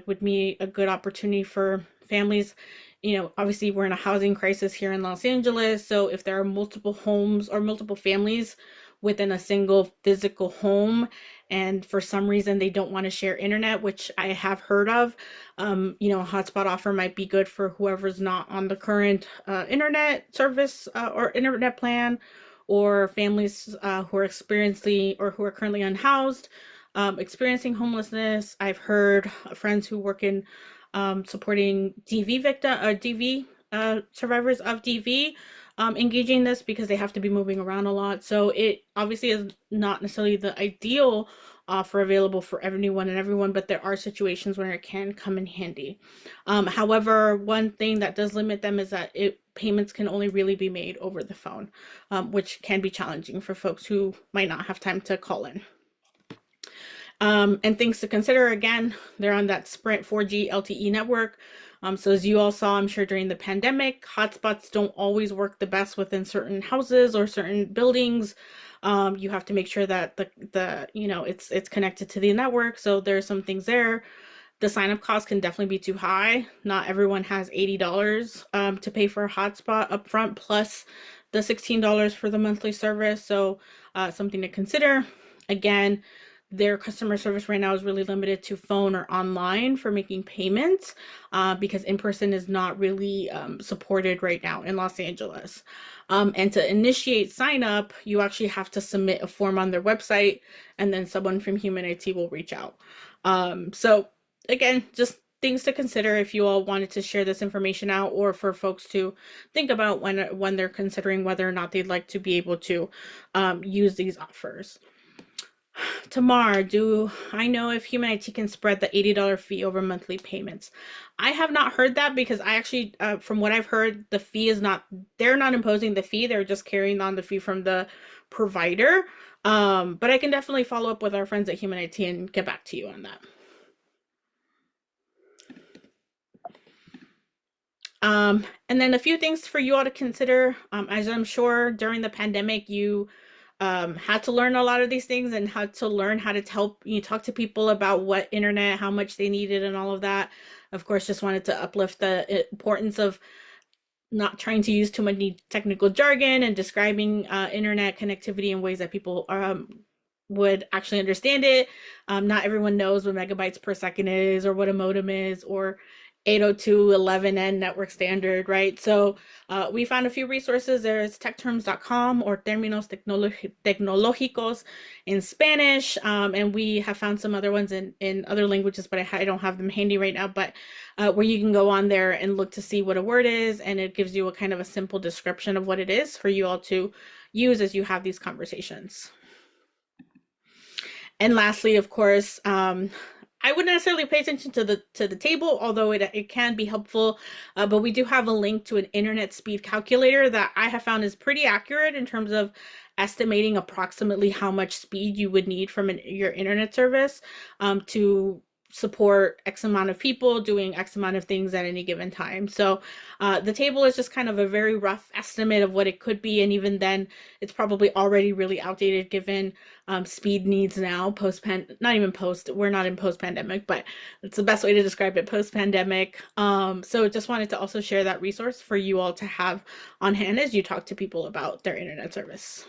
would be a good opportunity for families. Obviously we're in a housing crisis here in Los Angeles. So if there are multiple homes or multiple families within a single physical home, and for some reason they don't want to share internet, which I have heard of, a hotspot offer might be good for whoever's not on the current internet service or internet plan, or families who are experiencing or who are currently unhoused, experiencing homelessness. I've heard friends who work in supporting DV survivors of DV engaging this because they have to be moving around a lot. So it obviously is not necessarily the ideal offer available for anyone and everyone, but there are situations where it can come in handy. However, one thing that does limit them is that payments can only really be made over the phone, which can be challenging for folks who might not have time to call in. And things to consider, again, they're on that Sprint 4G LTE network. So as you all saw, I'm sure during the pandemic, hotspots don't always work the best within certain houses or certain buildings. You have to make sure that it's connected to the network. So there's some things there. The sign-up cost can definitely be too high. Not everyone has $80 to pay for a hotspot upfront, plus the $16 for the monthly service. So something to consider. Again, their customer service right now is really limited to phone or online for making payments because in-person is not really supported right now in Los Angeles. And to initiate sign up, you actually have to submit a form on their website, and then someone from Human IT will reach out. So again, just things to consider if you all wanted to share this information out, or for folks to think about when they're considering whether or not they'd like to be able to use these offers. Tamar, do I know if Human IT can spread the $80 fee over monthly payments? I have not heard that because I actually, from what I've heard, the fee is not, they're not imposing the fee. They're just carrying on the fee from the provider. But I can definitely follow up with our friends at Human IT and get back to you on that. And then a few things for you all to consider. As I'm sure during the pandemic, you had to learn a lot of these things and had to learn how to talk to people about what internet, how much they needed, and all of that. Of course, just wanted to uplift the importance of not trying to use too many technical jargon and describing internet connectivity in ways that people would actually understand it. Not everyone knows what megabytes per second is, or what a modem is, or 802.11n network standard, right? So we found a few resources. There's techterms.com or términos tecnológicos in Spanish. And we have found some other ones in other languages, but I don't have them handy right now. But where you can go on there and look to see what a word is, and it gives you a kind of a simple description of what it is for you all to use as you have these conversations. And lastly, of course, I wouldn't necessarily pay attention to the table, although it can be helpful. But we do have a link to an internet speed calculator that I have found is pretty accurate in terms of estimating approximately how much speed you would need from your internet service to support X amount of people doing X amount of things at any given time. So the table is just kind of a very rough estimate of what it could be, and even then, it's probably already really outdated given speed needs now not even post, we're not in post pandemic, but it's the best way to describe it, post pandemic. So just wanted to also share that resource for you all to have on hand as you talk to people about their internet service.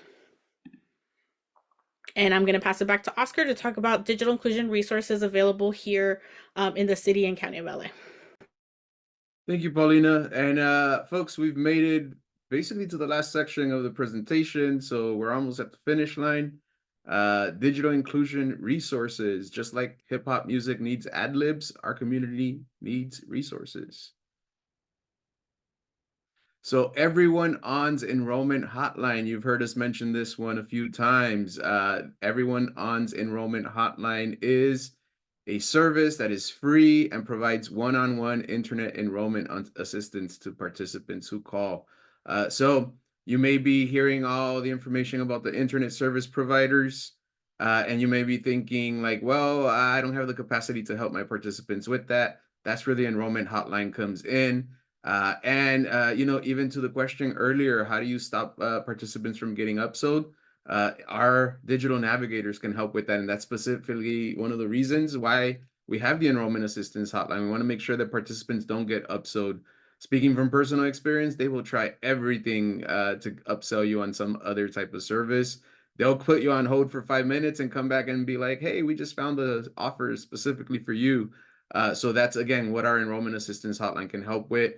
And I'm going to pass it back to Oscar to talk about digital inclusion resources available here in the city and county of LA. Thank you, Paulina. And folks, we've made it basically to the last section of the presentation, so we're almost at the finish line. Digital inclusion resources. Just like hip hop music needs ad libs, our community needs resources. So Everyone On's enrollment hotline, you've heard us mention this one a few times. Everyone On's enrollment hotline is a service that is free and provides one-on-one internet enrollment assistance to participants who call. So you may be hearing all the information about the internet service providers, and you may be thinking like, well, I don't have the capacity to help my participants with that. That's where the enrollment hotline comes in. Even to the question earlier, how do you stop participants from getting upsold? Our digital navigators can help with that, and that's specifically one of the reasons why we have the enrollment assistance hotline. We want to make sure that participants don't get upsold. Speaking from personal experience, they will try everything to upsell you on some other type of service. They'll put you on hold for 5 minutes and come back and be like, hey, we just found the offer specifically for you. So that's, again, what our enrollment assistance hotline can help with.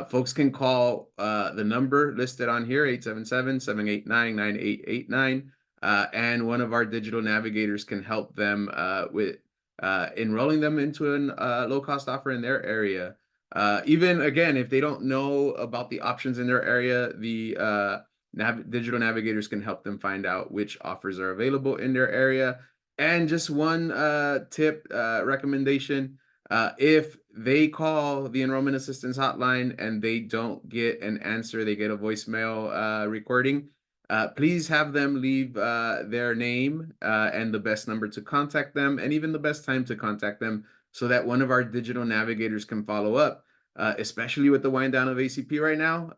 Folks can call the number listed on here, 877-789-9889, and one of our digital navigators can help them with enrolling them into a low-cost offer in their area. Even, again, if they don't know about the options in their area, the digital navigators can help them find out which offers are available in their area. And just one tip, recommendation, if they call the enrollment assistance hotline and they don't get an answer, they get a voicemail recording, please have them leave their name and the best number to contact them, and even the best time to contact them, so that one of our digital navigators can follow up. Especially with the wind down of ACP right now,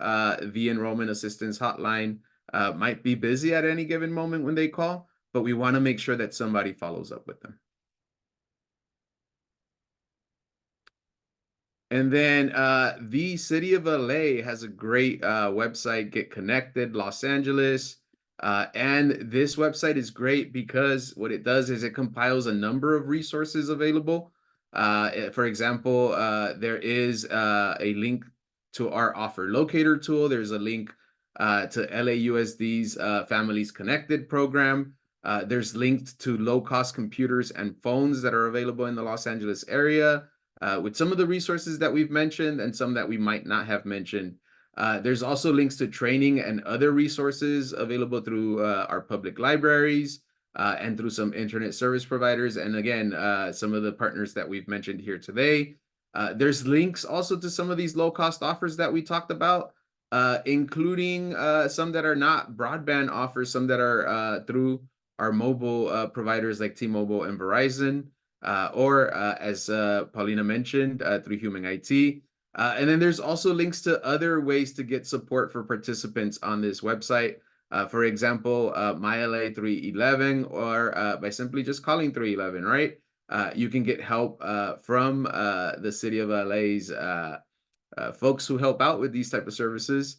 the enrollment assistance hotline might be busy at any given moment when they call, but we want to make sure that somebody follows up with them. And then the city of LA has a great website, Get Connected Los Angeles. And this website is great because what it does is it compiles a number of resources available. For example, there is a link to our offer locator tool. There's a link to LAUSD's Families Connected program. There's linked to low-cost computers and phones that are available in the Los Angeles area. With some of the resources that we've mentioned and some that we might not have mentioned. There's also links to training and other resources available through our public libraries and through some internet service providers. And again, some of the partners that we've mentioned here today. There's links also to some of these low-cost offers that we talked about, including some that are not broadband offers, some that are through our mobile providers like T-Mobile and Verizon. Or as Paulina mentioned, through Human IT. And then there's also links to other ways to get support for participants on this website. For example, MyLA 311, or by simply just calling 311, right? You can get help from the city of LA's folks who help out with these type of services.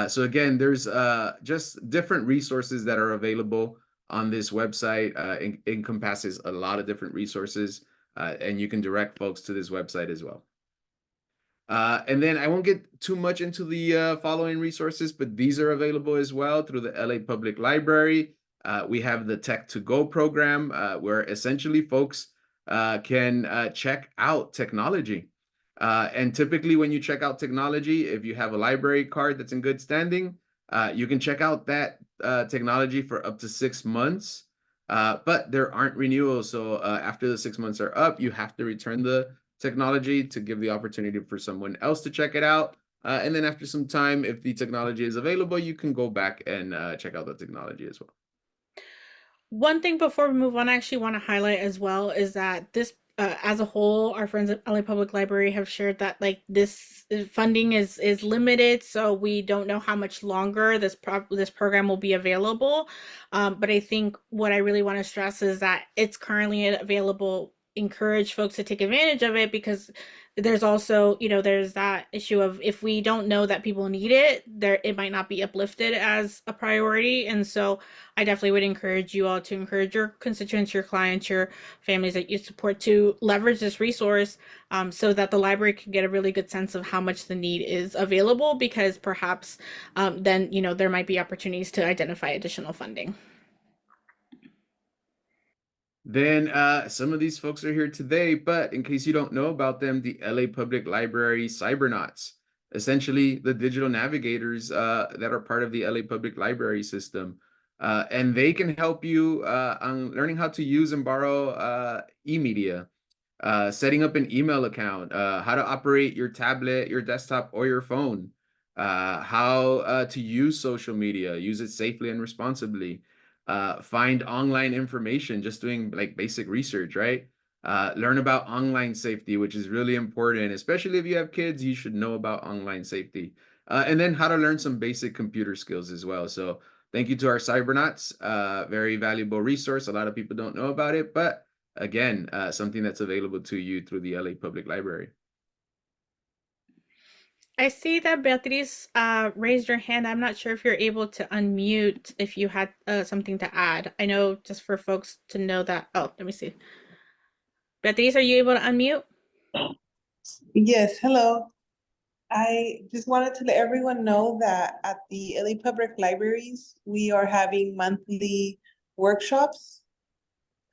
So again, there's just different resources that are available on this website. Encompasses a lot of different resources, and you can direct folks to this website as well. And then I won't get too much into the following resources, but these are available as well through the LA Public Library. We have the Tech to Go program, where essentially folks can check out technology. And typically when you check out technology, if you have a library card that's in good standing, you can check out that technology for up to 6 months. But there aren't renewals. So after the 6 months are up, you have to return the technology to give the opportunity for someone else to check it out. And then after some time, if the technology is available, you can go back and check out the technology as well. One thing before we move on, I actually want to highlight as well is that this, as a whole, our friends at LA Public Library have shared that like this funding is limited, so we don't know how much longer this program will be available. But I think what I really want to stress is that it's currently available. Encourage folks to take advantage of it because there's also, there's that issue of if we don't know that people need it, there it might not be uplifted as a priority, and so I definitely would encourage you all to encourage your constituents, your clients, your families that you support to leverage this resource, so that the library can get a really good sense of how much the need is available, because perhaps then, there might be opportunities to identify additional funding. Then some of these folks are here today, but in case you don't know about them, the LA Public Library Cybernauts, essentially the digital navigators that are part of the LA Public Library system. And they can help you on learning how to use and borrow e-media, setting up an email account, how to operate your tablet, your desktop, or your phone, how to use social media, use it safely and responsibly, find online information, just doing like basic research, right? Learn about online safety, which is really important, especially if you have kids, you should know about online safety. And then how to learn some basic computer skills as well. So thank you to our Cybernauts, very valuable resource. A lot of people don't know about it, but again, something that's available to you through the LA Public Library. I see that Beatriz raised your hand. I'm not sure if you're able to unmute if you had something to add. I know just for folks to know that. Oh, let me see. Beatriz, are you able to unmute? Yes, hello. I just wanted to let everyone know that at the LA Public Libraries, we are having monthly workshops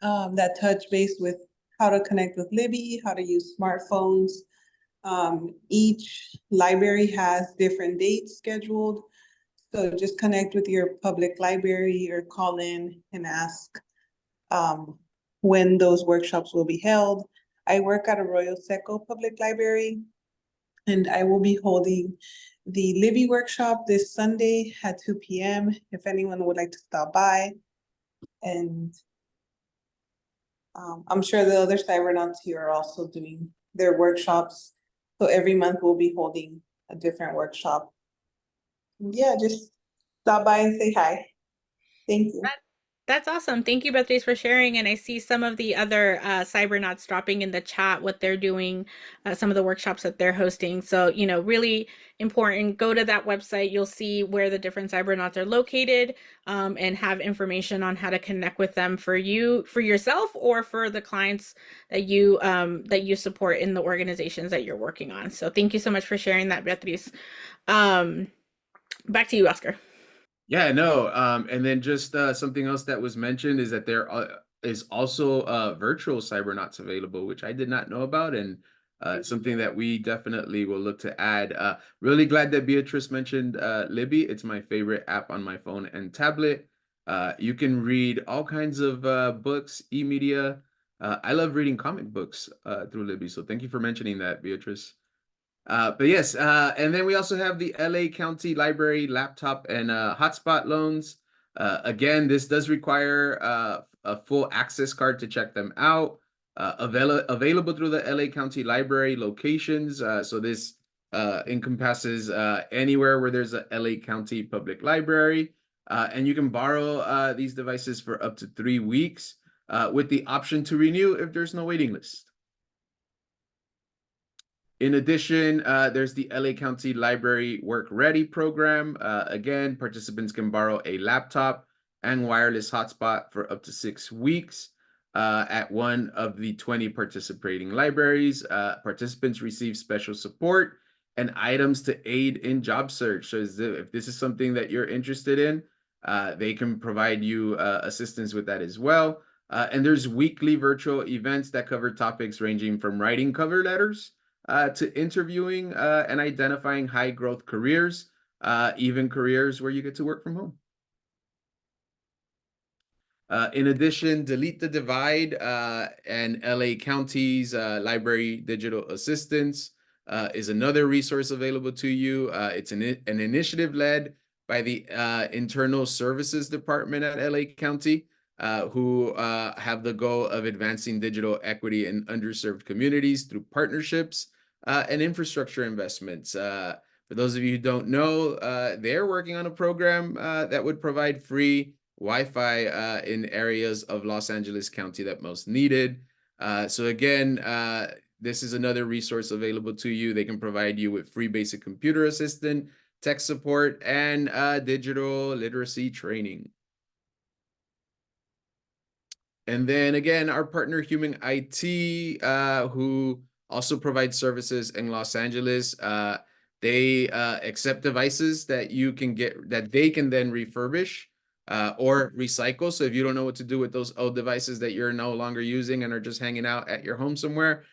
that touch base with how to connect with Libby, how to use smartphones. Each library has different dates scheduled. So just connect with your public library or call in and ask when those workshops will be held. I work at Arroyo Seco Public Library, and I will be holding the Libby workshop this Sunday at 2 p.m. if anyone would like to stop by. And I'm sure the other cybernauts here are also doing their workshops. So every month we'll be holding a different workshop. Yeah, just stop by and say hi. Thank you. That's awesome. Thank you, Beatriz, for sharing. And I see some of the other Cybernauts dropping in the chat what they're doing, some of the workshops that they're hosting. So, really important. Go to that website. You'll see where the different Cybernauts are located, and have information on how to connect with them for you, for yourself, or for the clients that you support in the organizations that you're working on. So, thank you so much for sharing that, Beatriz. Back to you, Oscar. Yeah, no. And then just something else that was mentioned is that there is also virtual cybernauts available, which I did not know about, and something that we definitely will look to add. Really glad that Beatrice mentioned Libby. It's my favorite app on my phone and tablet. You can read all kinds of books, e-media. I love reading comic books through Libby, so thank you for mentioning that, Beatrice. But yes, and then we also have the LA County Library laptop and hotspot loans. Again, this does require a full access card to check them out. Available through the LA County Library locations. So this encompasses anywhere where there's a LA County Public Library. And you can borrow these devices for up to 3 weeks with the option to renew if there's no waiting list. In addition, there's the LA County Library Work Ready program. Again, participants can borrow a laptop and wireless hotspot for up to 6 weeks at one of the 20 participating libraries. Participants receive special support and items to aid in job search. So if this is something that you're interested in, they can provide you assistance with that as well. And there's weekly virtual events that cover topics ranging from writing cover letters to interviewing and identifying high growth careers, even careers where you get to work from home. In addition, Delete the Divide and LA County's Library Digital Assistance is another resource available to you. It's an initiative led by the Internal Services Department at LA County, who have the goal of advancing digital equity in underserved communities through partnerships and infrastructure investments. For those of you who don't know, they're working on a program that would provide free Wi-Fi in areas of Los Angeles County that most needed. So again, this is another resource available to you. They can provide you with free basic computer assistant, tech support, and digital literacy training. And then again, our partner Human IT, who also provides services in Los Angeles, they accept devices that you can get, that they can then refurbish or recycle. So if you don't know what to do with those old devices that you're no longer using and are just hanging out at your home somewhere,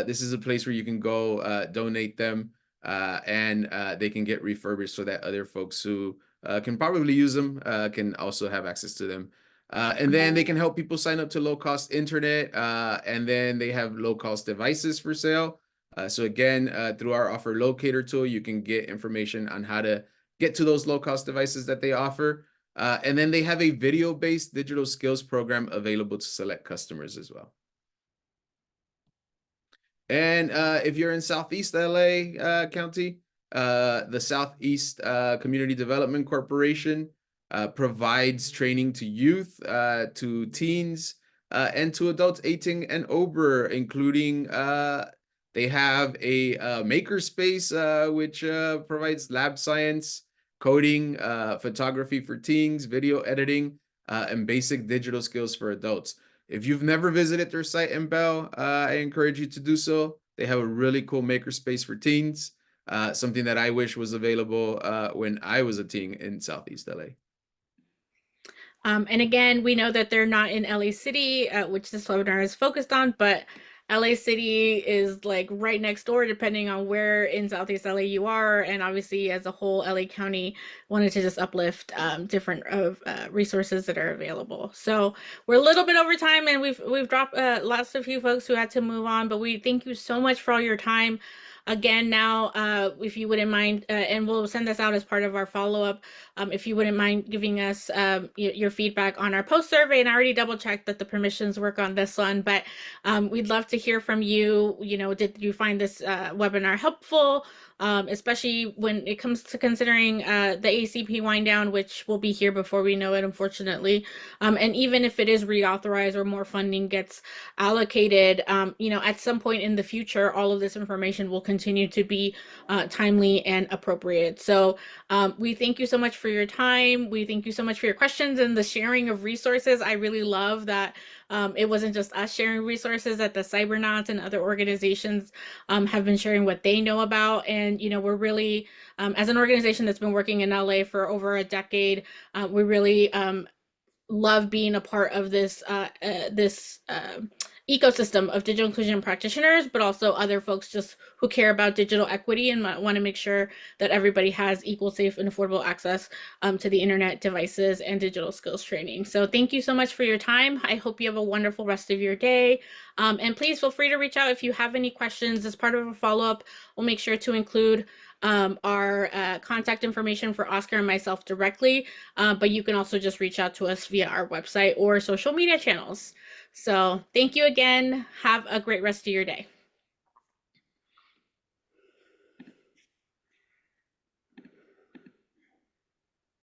this is a place where you can go donate them and they can get refurbished so that other folks who can probably use them can also have access to them. And then they can help people sign up to low-cost internet, and then they have low-cost devices for sale. So again, through our offer locator tool, you can get information on how to get to those low-cost devices that they offer. And then they have a video-based digital skills program available to select customers as well. And if you're in Southeast LA County, the Southeast Community Development Corporation provides training to youth, to teens, and to adults 18 and over, including they have a makerspace which provides lab science, coding, photography for teens, video editing, and basic digital skills for adults. If you've never visited their site in Bell, I encourage you to do so. They have a really cool makerspace for teens, something that I wish was available when I was a teen in Southeast LA. And again, we know that they're not in LA City, which this webinar is focused on, but LA City is like right next door, depending on where in Southeast LA you are. And obviously, as a whole, LA County wanted to just uplift different resources that are available. So we're a little bit over time, and we've dropped lots of few folks who had to move on. But we thank you so much for all your time. Again, now, if you wouldn't mind, and we'll send this out as part of our follow-up, if you wouldn't mind giving us your feedback on our post survey. And I already double checked that the permissions work on this one, but we'd love to hear from you. You know, did you find this webinar helpful? Especially when it comes to considering the ACP wind down, which will be here before we know it, unfortunately. And even if it is reauthorized or more funding gets allocated, you know, at some point in the future, all of this information will continue to be timely and appropriate. So we thank you so much for your time. We thank you so much for your questions and the sharing of resources. I really love that it wasn't just us sharing resources, that the Cybernauts and other organizations have been sharing what they know about. And, you know, we're really, as an organization that's been working in LA for over a decade, we really love being a part of this ecosystem of digital inclusion practitioners, but also other folks just who care about digital equity and want to make sure that everybody has equal, safe, and affordable access to the internet, devices, and digital skills training. So thank you so much for your time. I hope you have a wonderful rest of your day. And please feel free to reach out if you have any questions. As part of a follow-up, we'll make sure to include our contact information for Oscar and myself directly, but you can also just reach out to us via our website or social media channels. So thank you again. Have a great rest of your day.